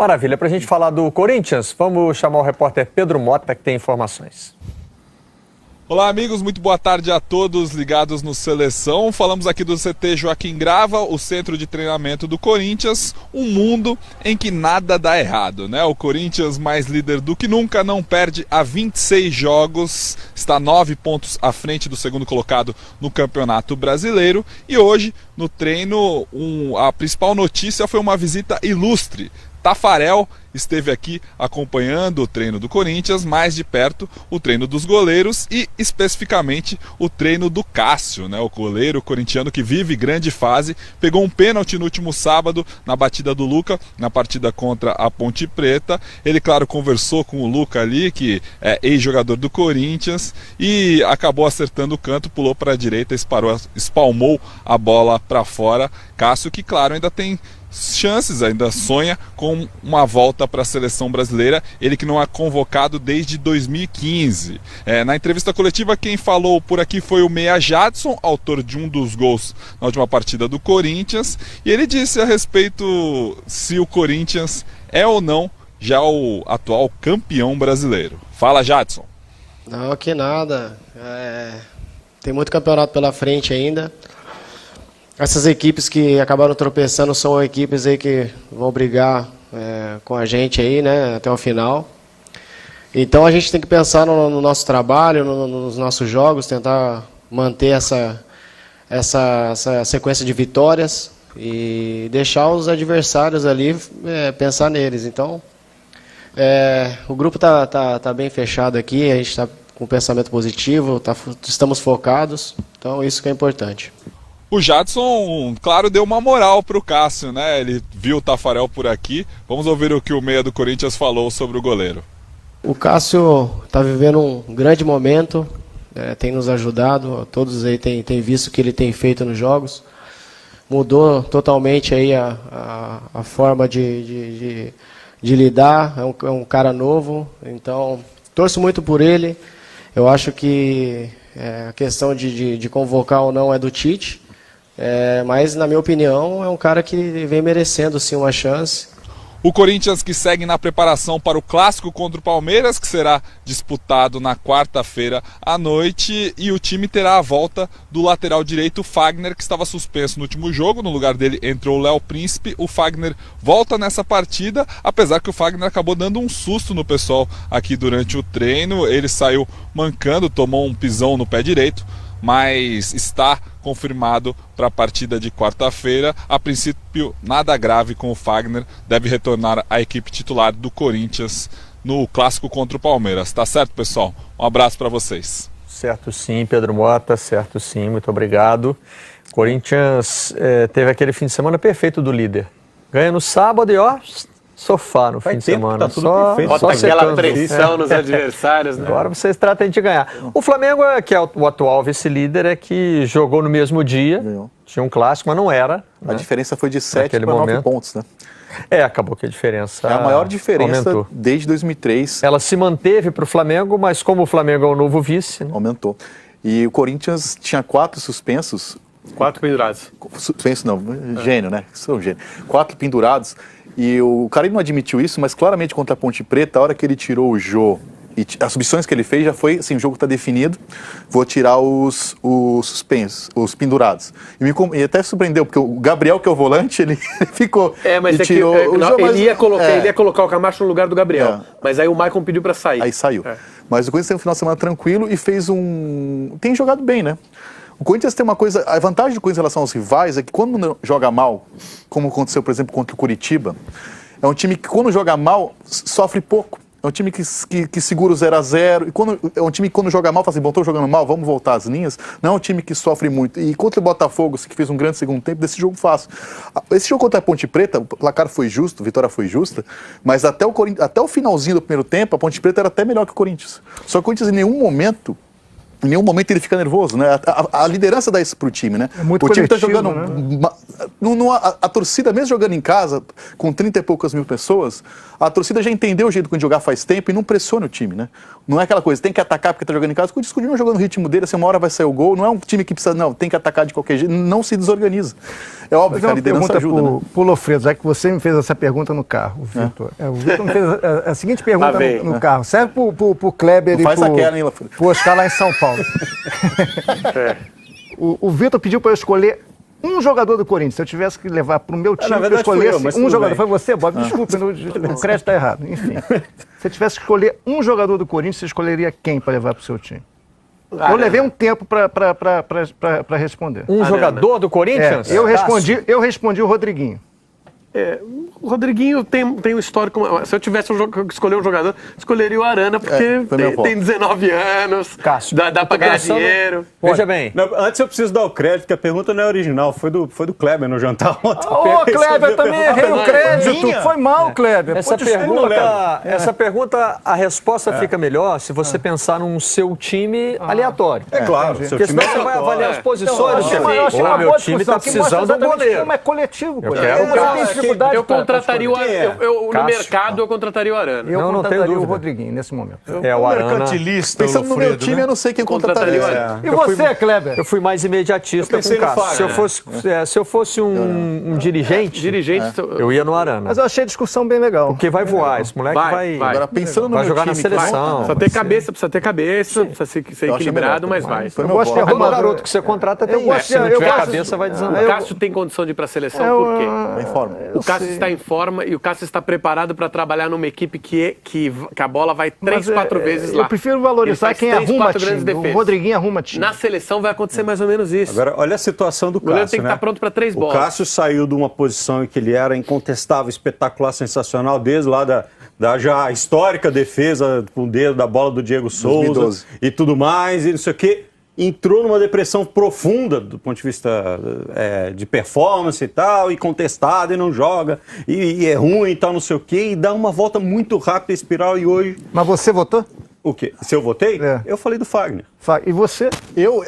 Maravilha. Para a gente falar do Corinthians, vamos chamar o repórter Pedro Mota, que tem informações. Olá, amigos, muito boa tarde a todos ligados no Seleção. Falamos aqui do CT Joaquim Grava, o centro de treinamento do Corinthians, um mundo em que nada dá errado, né? O Corinthians, mais líder do que nunca, não perde há 26 jogos, está 9 pontos à frente do segundo colocado no Campeonato Brasileiro. E hoje, no treino, a principal notícia foi uma visita ilustre. Taffarel esteve aqui acompanhando o treino do Corinthians, mais de perto o treino dos goleiros e especificamente o treino do Cássio, né? O goleiro corintiano que vive grande fase, pegou um pênalti no último sábado na batida do Luca, na partida contra a Ponte Preta. Ele, claro, conversou com o Luca ali, que é ex-jogador do Corinthians, e acabou acertando o canto, pulou para a direita, espalmou a bola para fora. Cássio, que, claro, ainda tem chances, ainda sonha com uma volta para a seleção brasileira, ele que não é convocado desde 2015. Na entrevista coletiva, quem falou por aqui foi o meia Jadson, autor de um dos gols na última partida do Corinthians, e ele disse a respeito se o Corinthians é ou não já o atual campeão brasileiro. Fala, Jadson. Não, que nada. Tem muito campeonato pela frente ainda. Essas equipes que acabaram tropeçando são equipes aí que vão brigar com a gente aí, né, até o final. Então a gente tem que pensar no nosso trabalho, nos nossos jogos, tentar manter essa sequência de vitórias e deixar os adversários ali pensar neles. Então o grupo tá bem fechado aqui, a gente está com um pensamento positivo, estamos focados, então isso que é importante. O Jadson, claro, deu uma moral pro Cássio, né? Ele viu o Taffarel por aqui. Vamos ouvir o que o meia do Corinthians falou sobre o goleiro. O Cássio está vivendo um grande momento, tem nos ajudado, todos aí têm visto o que ele tem feito nos jogos. Mudou totalmente aí a forma de lidar, é um cara novo, então torço muito por ele. Eu acho que a questão de convocar ou não é do Tite. Mas, na minha opinião, é um cara que vem merecendo sim uma chance. O Corinthians que segue na preparação para o clássico contra o Palmeiras, que será disputado na quarta-feira à noite, e o time terá a volta do lateral direito Fagner, que estava suspenso no último jogo. No lugar dele entrou o Léo Príncipe. O Fagner volta nessa partida, apesar que o Fagner acabou dando um susto no pessoal aqui durante o treino. Ele saiu mancando, tomou um pisão no pé direito, mas está confirmado para a partida de quarta-feira. A princípio, nada grave com o Fagner, deve retornar à equipe titular do Corinthians no clássico contra o Palmeiras. Tá certo, pessoal? Um abraço para vocês. Certo sim, Pedro Mota, certo sim, muito obrigado. Corinthians teve aquele fim de semana perfeito do líder. Ganha no sábado e sofá no fim de semana. Tá tudo perfeito. Bota aquela pressão nos adversários, né? Agora vocês tratem de ganhar. O Flamengo, que é o atual vice-líder, é que jogou no mesmo dia. Ganhou. Tinha um clássico, mas não era. A diferença foi de 7 para 9 pontos, né? Acabou que a diferença é a maior diferença aumentou. Desde 2003. Ela se manteve para o Flamengo, mas como o Flamengo é o novo vice, né? Aumentou. E o Corinthians tinha 4 suspensos. 4 pendurados. Suspenso não, gênio, né? Sou um gênio. 4 pendurados. E o cara não admitiu isso, mas claramente contra a Ponte Preta, a hora que ele tirou o Jô e as substituições que ele fez já foi assim, o jogo está definido, vou tirar os suspensos, os pendurados. E até surpreendeu, porque o Gabriel, que é o volante, ele ficou mas e tirou o Jô, ele ia colocar o Camacho no lugar do Gabriel, mas aí o Maicon pediu para sair. Aí saiu. Mas o Corinthians tem um final de semana tranquilo e tem jogado bem, né? O Corinthians tem uma coisa, a vantagem do Corinthians em relação aos rivais é que quando joga mal, como aconteceu, por exemplo, contra o Curitiba, é um time que quando joga mal, sofre pouco. É um time que segura o 0-0. E é um time que quando joga mal, fala assim, bom, estou jogando mal, vamos voltar às linhas. Não é um time que sofre muito. E contra o Botafogo, que fez um grande segundo tempo, desse jogo fácil. Esse jogo contra a Ponte Preta, o placar foi justo, a vitória foi justa, mas até o finalzinho do primeiro tempo, a Ponte Preta era até melhor que o Corinthians. Só que o Corinthians em nenhum momento Em nenhum momento ele fica nervoso, né? A liderança dá isso pro time, né? É muito o time tá coletivo, jogando... A torcida, mesmo jogando em casa, com 30 e poucas mil pessoas, a torcida já entendeu o jeito de jogar faz tempo e não pressiona o time, né? Não é aquela coisa, tem que atacar porque tá jogando em casa. O Disco não jogando no ritmo dele, assim, uma hora vai sair o gol. Não é um time que precisa, não, tem que atacar de qualquer jeito. Não se desorganiza. É óbvio que a liderança ajuda, né? Pro Lofredo, já que você me fez essa pergunta no carro, Vitor. O Vitor me fez a seguinte pergunta no carro. Serve pro Kleber e pro Oscar lá em São Paulo. O Vitor pediu para eu escolher um jogador do Corinthians. Se eu tivesse que levar para o meu time, eu escolhesse um jogador. Foi você, Bob? Desculpa, o crédito está errado. Enfim, se eu tivesse que escolher um jogador do Corinthians, você escolheria quem para levar para o seu time? Eu levei um tempo para responder. Um jogador do Corinthians? Eu respondi o Rodriguinho. O Rodriguinho tem um histórico. Se eu tivesse que escolher um jogador, escolheria o Arana, porque tem 19 anos, Cássio, dá pra ganhar dinheiro. Veja bem. Não, antes eu preciso dar o crédito, que a pergunta não é original, foi do Kleber no jantar ontem. Kleber, também errei o crédito. Foi mal, Kleber. Essa pergunta, a resposta fica melhor se você pensar num seu time aleatório. É claro. Porque senão você vai avaliar as posições. Meu time está precisando de um goleiro. Como é coletivo, pô. Eu contrataria o Arana. No mercado, eu contrataria o Arana. Eu contrataria o Rodriguinho nesse momento. O Arana. Mercantilista. Pensando no meu time, eu não sei quem contrataria. E você, Kleber? Eu fui mais imediatista com o Cássio. Se eu fosse um dirigente, eu ia no Arana. Mas eu achei a discussão bem legal. Porque vai voar. Esse moleque vai Agora, pensando no vai meu jogar na time, seleção. Precisa ter cabeça, precisa ser equilibrado, mas vai. Eu gosto de Todo garoto que você contrata tem isso. Se não tiver cabeça, vai desandar. O Cássio tem condição de ir para a seleção, por quê? Em forma. O Cássio está em forma e o Cássio está preparado para trabalhar numa equipe que a bola vai 3, 4 vezes lá. Eu prefiro valorizar quem arruma time. O Rodriguinho arruma time. Na seleção vai acontecer mais ou menos isso. Agora, olha a situação do Cássio. O goleiro tem que estar pronto para 3 bolas. O Cássio saiu de uma posição em que ele era incontestável, espetacular, sensacional, desde lá da já histórica defesa com o dedo da bola do Diego Souza 2012. E tudo mais, e não sei o quê. Entrou numa depressão profunda do ponto de vista de performance e tal, e contestado, e não joga, e é ruim e tal, não sei o quê, e dá uma volta muito rápida, espiral, e hoje... Mas você votou? O quê? Se eu votei? Eu falei do Fagner. E você? Eu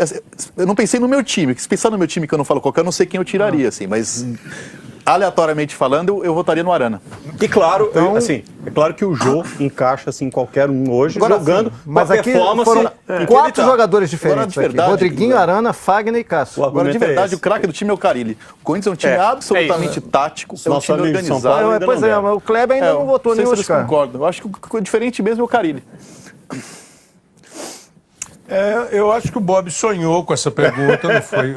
não pensei no meu time, se pensar no meu time que eu não falo qualquer, eu não sei quem eu tiraria, assim, mas... Aleatoriamente falando, eu votaria no Arana. E claro, é claro que o Jô encaixa assim qualquer um hoje, agora, jogando mas com a aqui performance. Foram 4 jogadores diferentes. Agora, de verdade, Rodriguinho, Arana, Fagner e Cássio. Agora, de verdade, o craque do time é o Carilli. O Corinthians é um time absolutamente tático, é um time organizado. Pois é, mas o Kleber ainda não votou nem o Oscar. Concordo. Eu acho que o diferente mesmo é o Carilli. Eu acho que o Bob sonhou com essa pergunta,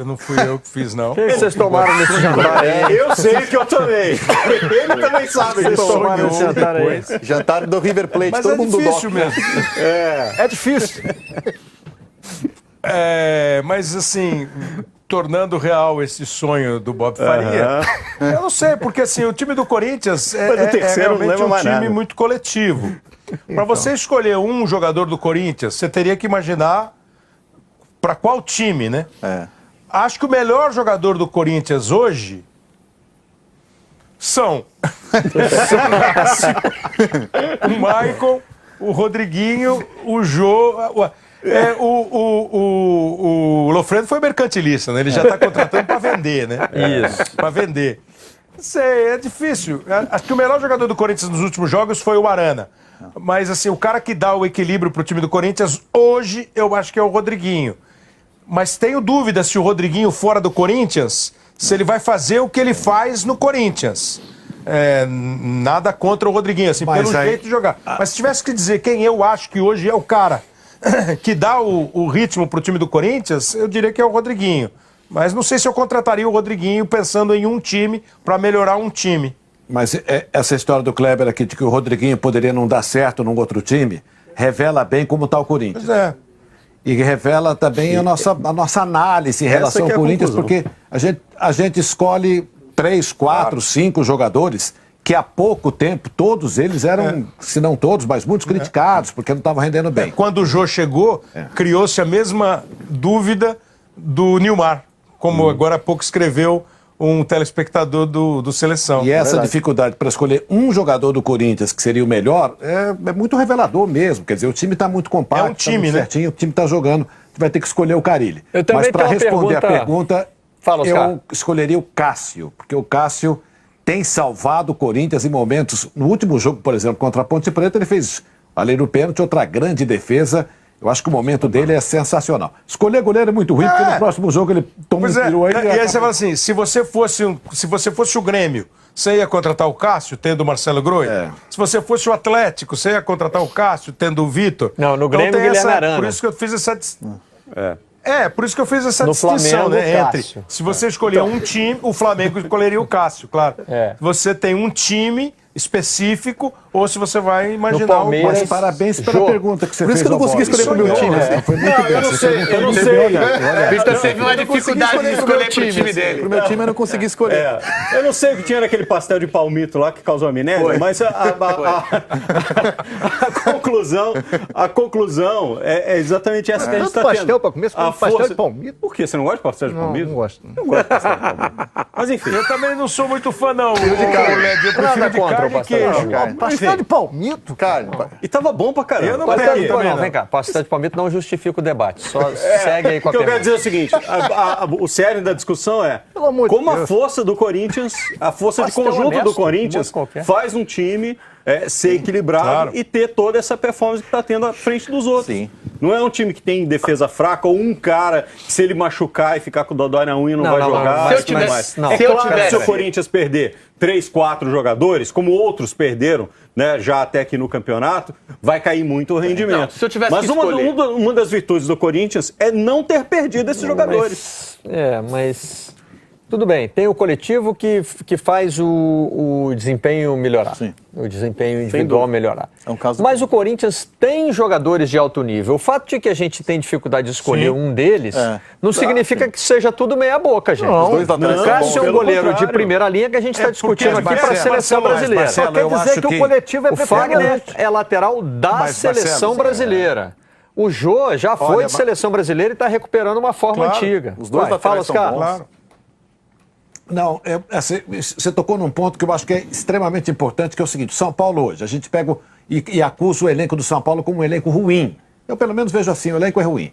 não fui eu que fiz, não. O que vocês tomaram nesse jantar aí? Eu sei que eu tomei. Ele também sabe. Vocês tomaram nesse jantar aí? Jantar do River Plate, Mas todo mundo difícil mesmo. É difícil. Mas assim, tornando real esse sonho do Bob Faria, eu não sei, porque assim, o time do Corinthians é realmente um time muito coletivo. Para você escolher um jogador do Corinthians, você teria que imaginar para qual time, né? Acho que o melhor jogador do Corinthians hoje são o Maicon, o Rodriguinho, o Jô... O Lofredo foi mercantilista, né? Ele já está contratando para vender, né? Isso. Para vender. Não sei, é difícil. Acho que o melhor jogador do Corinthians nos últimos jogos foi o Arana. Mas, assim, o cara que dá o equilíbrio pro time do Corinthians hoje, eu acho que é o Rodriguinho. Mas tenho dúvida se o Rodriguinho fora do Corinthians, se ele vai fazer o que ele faz no Corinthians. Nada contra o Rodriguinho, assim, pelo jeito de jogar. Mas se tivesse que dizer quem eu acho que hoje é o cara que dá o ritmo pro time do Corinthians, eu diria que é o Rodriguinho. Mas não sei se eu contrataria o Rodriguinho pensando em um time para melhorar um time. Mas essa história do Kleber aqui de que o Rodriguinho poderia não dar certo num outro time, revela bem como está o Corinthians. Pois é. E revela também a nossa análise em relação ao Corinthians, porque a gente escolhe 3, 4, 5 jogadores que há pouco tempo, todos eles eram, se não todos, mas muitos criticados, porque não estavam rendendo bem. Quando o Jô chegou, criou-se a mesma dúvida do Nilmar, como agora há pouco escreveu um telespectador do Seleção. E essa dificuldade para escolher um jogador do Corinthians que seria o melhor é muito revelador mesmo. Quer dizer, o time está muito compacto, é um time, tá muito certinho, o time está jogando vai ter que escolher o Carille. Mas para responder a pergunta, eu escolheria o Cássio, porque o Cássio tem salvado o Corinthians em momentos. No último jogo, por exemplo, contra a Ponte Preta, ele fez além do pênalti, outra grande defesa. Eu acho que o momento dele é sensacional. Escolher goleiro é muito ruim, porque no próximo jogo ele toma um tiro aí. E aí você fala assim, se você fosse o Grêmio, você ia contratar o Cássio, tendo o Marcelo Groi? Se você fosse o Atlético, você ia contratar o Cássio, tendo o Vitor? Não, no Grêmio, então, Guilherme Arana. Por isso que eu fiz essa... por isso que eu fiz essa distinção, né? Entre, se você escolher um time, o Flamengo escolheria o Cássio, claro. Você tem um time específico, ou se você vai imaginar o Mas parabéns pela pergunta que você fez. Por isso que eu não consegui escolher pro meu time. Eu não sei. O Vitor teve uma dificuldade de escolher pro time dele. Pro meu time eu não consegui escolher. Eu não sei o que tinha naquele pastel de palmito lá que causou amnésia, mas a conclusão é exatamente essa que a gente está tendo. Pastel para comer, pastel de palmito. Por quê? Você não gosta de pastel de palmito? Não gosto. Não gosto de pastel de palmito. Mas enfim. Eu também não sou muito fã, não. Eu prefiro de carne e queijo. Pastel de palmito? Carne. E tava bom pra caramba. Eu não quero também, não. Vem cá, pastel de palmito não justifica o debate. Só segue aí com a pergunta. O que eu quero dizer é o seguinte, o cerne da discussão é como a força do Corinthians, a força de conjunto do Corinthians faz um time ser equilibrado e ter toda essa performance que está tendo à frente dos outros. Sim. Não é um time que tem defesa fraca ou um cara que, se ele machucar e ficar com o dodói na unha, não vai jogar. Se eu tivesse, se o Corinthians perder 3, 4 jogadores, como outros perderam, né, já até aqui no campeonato, vai cair muito o rendimento. Não, se eu tivesse mas uma das virtudes do Corinthians é não ter perdido esses jogadores. Mas tudo bem, tem o coletivo que faz o desempenho melhorar. Sim. O desempenho individual melhorar. É um caso... Mas o Corinthians tem jogadores de alto nível. O fato de que a gente tem dificuldade de escolher um deles não significa que seja tudo meia boca, gente. Os dois laterais o Cássio é um goleiro de primeira linha que a gente está discutindo aqui para a seleção brasileira. Só quer dizer que o coletivo é preferível. O Fagner é lateral da seleção brasileira. O Jô já foi de seleção brasileira e está recuperando uma forma antiga. Os dois laterais são bons. Claro. Não, você tocou num ponto que eu acho que é extremamente importante, que é o seguinte: São Paulo hoje, a gente pega e acusa o elenco do São Paulo como um elenco ruim. Eu pelo menos vejo assim, o elenco é ruim.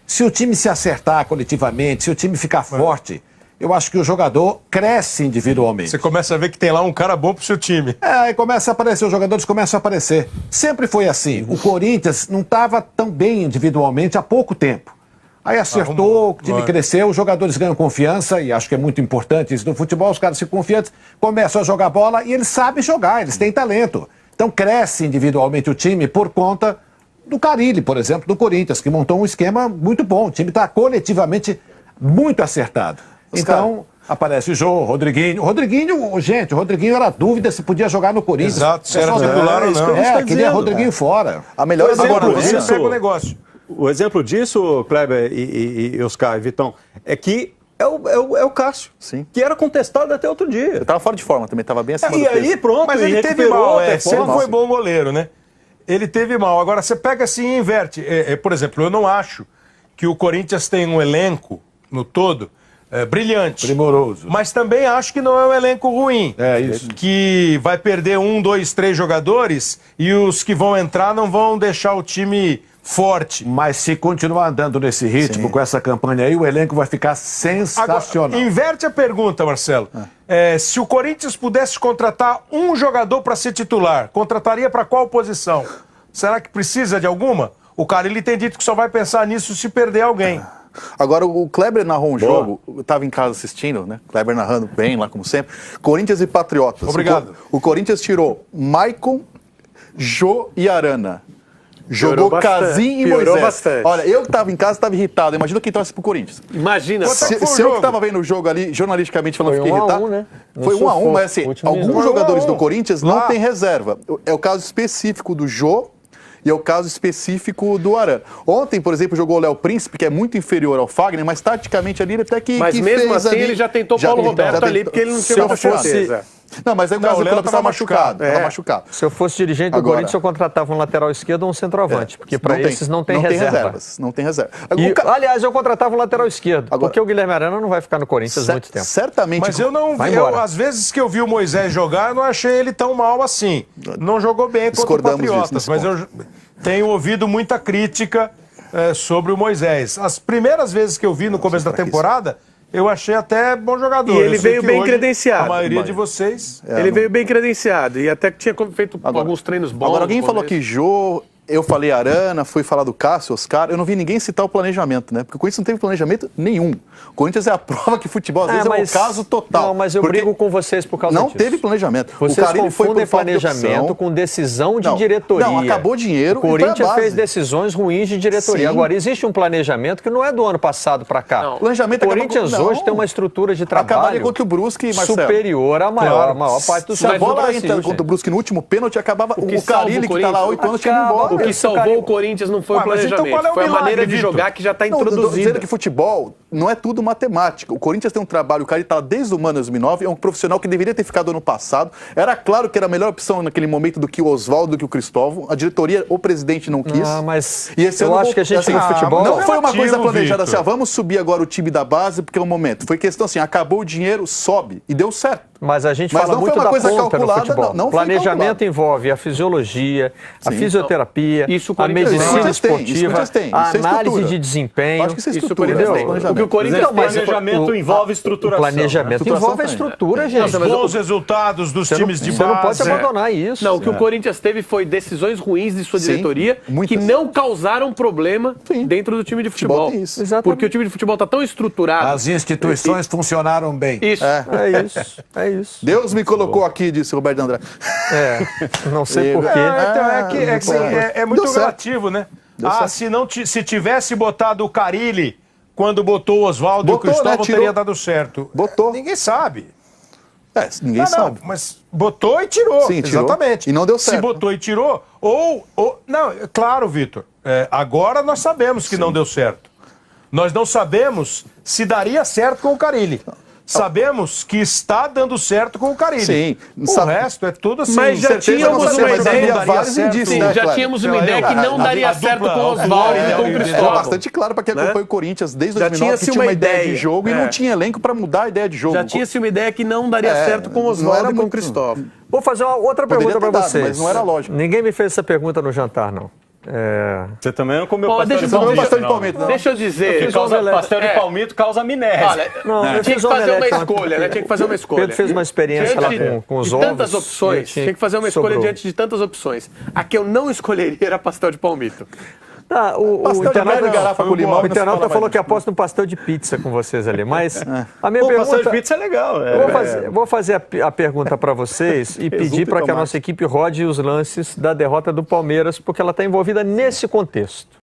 Se o time se acertar coletivamente, se o time ficar forte, eu acho que o jogador cresce individualmente. Você começa a ver que tem lá um cara bom pro seu time. Aí começa a aparecer, os jogadores começam a aparecer. Sempre foi assim. O Corinthians não estava tão bem individualmente há pouco tempo. Aí acertou, o time cresceu, os jogadores ganham confiança, e acho que é muito importante isso no futebol, os caras ficam confiantes, começam a jogar bola e eles sabem jogar, eles têm talento. Então cresce individualmente o time por conta do Carille, por exemplo, do Corinthians, que montou um esquema muito bom. O time está coletivamente muito acertado. Então aparece o Jô, Rodriguinho. O Rodriguinho era dúvida se podia jogar no Corinthians. Exato, se era titular ou não. Queria Rodriguinho fora. A melhor agora você pega o negócio. O exemplo disso, Kleber e Oscar e Vitão, é que é o Cássio, que era contestado até outro dia. Ele estava fora de forma também, estava bem acima do peso. E aí pronto, mas ele teve mal, se ele foi bom goleiro, né? Ele teve mal. Agora, você pega assim e inverte. Por exemplo, eu não acho que o Corinthians tem um elenco, no todo, brilhante. Primoroso. Mas também acho que não é um elenco ruim. É isso. Que vai perder 1, 2, 3 jogadores e os que vão entrar não vão deixar o time forte. Mas se continuar andando nesse ritmo, com essa campanha aí, o elenco vai ficar sensacional. Agora, inverte a pergunta, Marcelo. Se o Corinthians pudesse contratar um jogador para ser titular, contrataria para qual posição? Será que precisa de alguma? O Carille tem dito que só vai pensar nisso se perder alguém. Agora, o Kleber narrou um jogo, eu estava em casa assistindo, né? Kleber narrando bem lá, como sempre. Corinthians e Patriotas. Obrigado. O Corinthians tirou Maicon, Jô e Arana. Jogou Casim e Moisés. Bastante. Olha, eu que estava em casa estava irritado. Imagina quem torce pro Corinthians. Imagina. Se eu que estava vendo o jogo ali, jornalisticamente falando, fiquei irritado. Né? Foi 1-1, mas assim, alguns jogadores do Corinthians não têm reserva. É o caso específico do Jô e é o caso específico do Arana. Ontem, por exemplo, jogou o Léo Príncipe, que é muito inferior ao Fagner, mas taticamente ali ele até que Mas que mesmo fez assim ali, ele já tentou Paulo Roberto ali, porque ele não tinha muita certeza. Não, mas aí o caso dele estava machucado. Se eu fosse dirigente do Corinthians, eu contratava um lateral esquerdo ou um centroavante, porque para esses não tem reserva. Não tem reserva. Aliás, eu contratava um lateral esquerdo, porque o Guilherme Arana não vai ficar no Corinthians muito tempo. Certamente. Mas eu não vi, às vezes que eu vi o Moisés jogar, eu não achei ele tão mal assim. Não jogou bem contra o Patriotas, mas eu tenho ouvido muita crítica sobre o Moisés. As primeiras vezes que eu vi no começo da temporada, eu achei até bom jogador. E ele veio bem credenciado. A maioria de vocês... Ele veio bem credenciado e até que tinha feito alguns treinos bons. Agora, alguém falou que Jô... Eu falei Arana, fui falar do Cássio, Oscar, eu não vi ninguém citar o planejamento, né? Porque o Corinthians não teve planejamento nenhum. O Corinthians é a prova que futebol, às vezes, é um caso total. Não, mas eu brigo com vocês por causa disso. Não teve planejamento. Vocês confundem planejamento com decisão de diretoria. Não, acabou dinheiro. O Corinthians fez decisões ruins de diretoria. Sim. Agora, existe um planejamento que não é do ano passado para cá. Não. O planejamento o Corinthians hoje tem uma estrutura de trabalho contra o Brusque, Marcelo, superior à maior parte do Se a bola entra contra o Brusque no último pênalti, acabava o Carille, que está lá há 8 anos, tinha ido embora. O que salvou o Corinthians não foi o planejamento, então foi a maneira de jogar que já está introduzida. Estou dizendo que futebol não é tudo matemática. O Corinthians tem um trabalho, o cara está desde o ano 2009, é um profissional que deveria ter ficado ano passado. Era claro que era a melhor opção naquele momento do que o Oswaldo, do que o Cristóvão. A diretoria, o presidente não quis. Mas e esse eu acho que a gente no futebol... Não foi uma coisa planejada assim, vamos subir agora o time da base porque é o momento. Foi questão assim, acabou o dinheiro, sobe. E deu certo. Mas a gente fala muito da ponta no futebol. Planejamento envolve a fisiologia, a fisioterapia, a medicina esportiva, a análise de desempenho. Acho que isso é estrutura. O que o Corinthians planejamento envolve estruturação. Planejamento envolve a estrutura, gente. Os bons resultados dos times de base. Você não pode abandonar isso. Não, o que o Corinthians teve foi decisões ruins de sua diretoria que não causaram problema dentro do time de futebol. Porque o time de futebol está tão estruturado. As instituições funcionaram bem. Isso. É isso. É isso. Deus me colocou aqui, disse o Roberto Andrade. Não sei porquê. É muito relativo, né? Se tivesse botado o Carille quando botou o Oswaldo e o Cristóvão, teria dado certo. Botou. Ninguém sabe. Ninguém sabe. Mas botou e tirou. Sim, tirou. Exatamente. E não deu certo. Se botou e tirou, não, claro, Vitor. Agora nós sabemos que não deu certo. Nós não sabemos se daria certo com o Carille. Sabemos que está dando certo com o Carille. Sim. O resto é tudo assim. Mas já tínhamos uma ideia. Já tínhamos uma ideia que não daria certo com o Oswaldo e com o Cristóvão. É bastante claro para quem acompanha o Corinthians desde 2009 que tinha uma ideia de jogo e não tinha elenco para mudar a ideia de jogo. Já tinha-se uma ideia que não daria certo com o Oswaldo e com o Cristóvão. Vou fazer uma outra pergunta para vocês. Mas não era lógico. Ninguém me fez essa pergunta no jantar, não. Você também não comeu pastel de palmito, não. Deixa eu dizer. Pastel de palmito causa amnésia. Olha, tinha que fazer uma escolha, né? Tinha que fazer uma escolha. Pedro fez uma experiência lá com os ovos. Tantas opções. Tinha que fazer uma escolha diante de tantas opções. A que eu não escolheria era pastel de palmito. O internauta falou que aposta no pastel de pizza com vocês ali, mas a minha pergunta... pastel de pizza é legal. Vou fazer a pergunta para vocês e pedir para que a nossa equipe rode os lances da derrota do Palmeiras, porque ela está envolvida nesse contexto.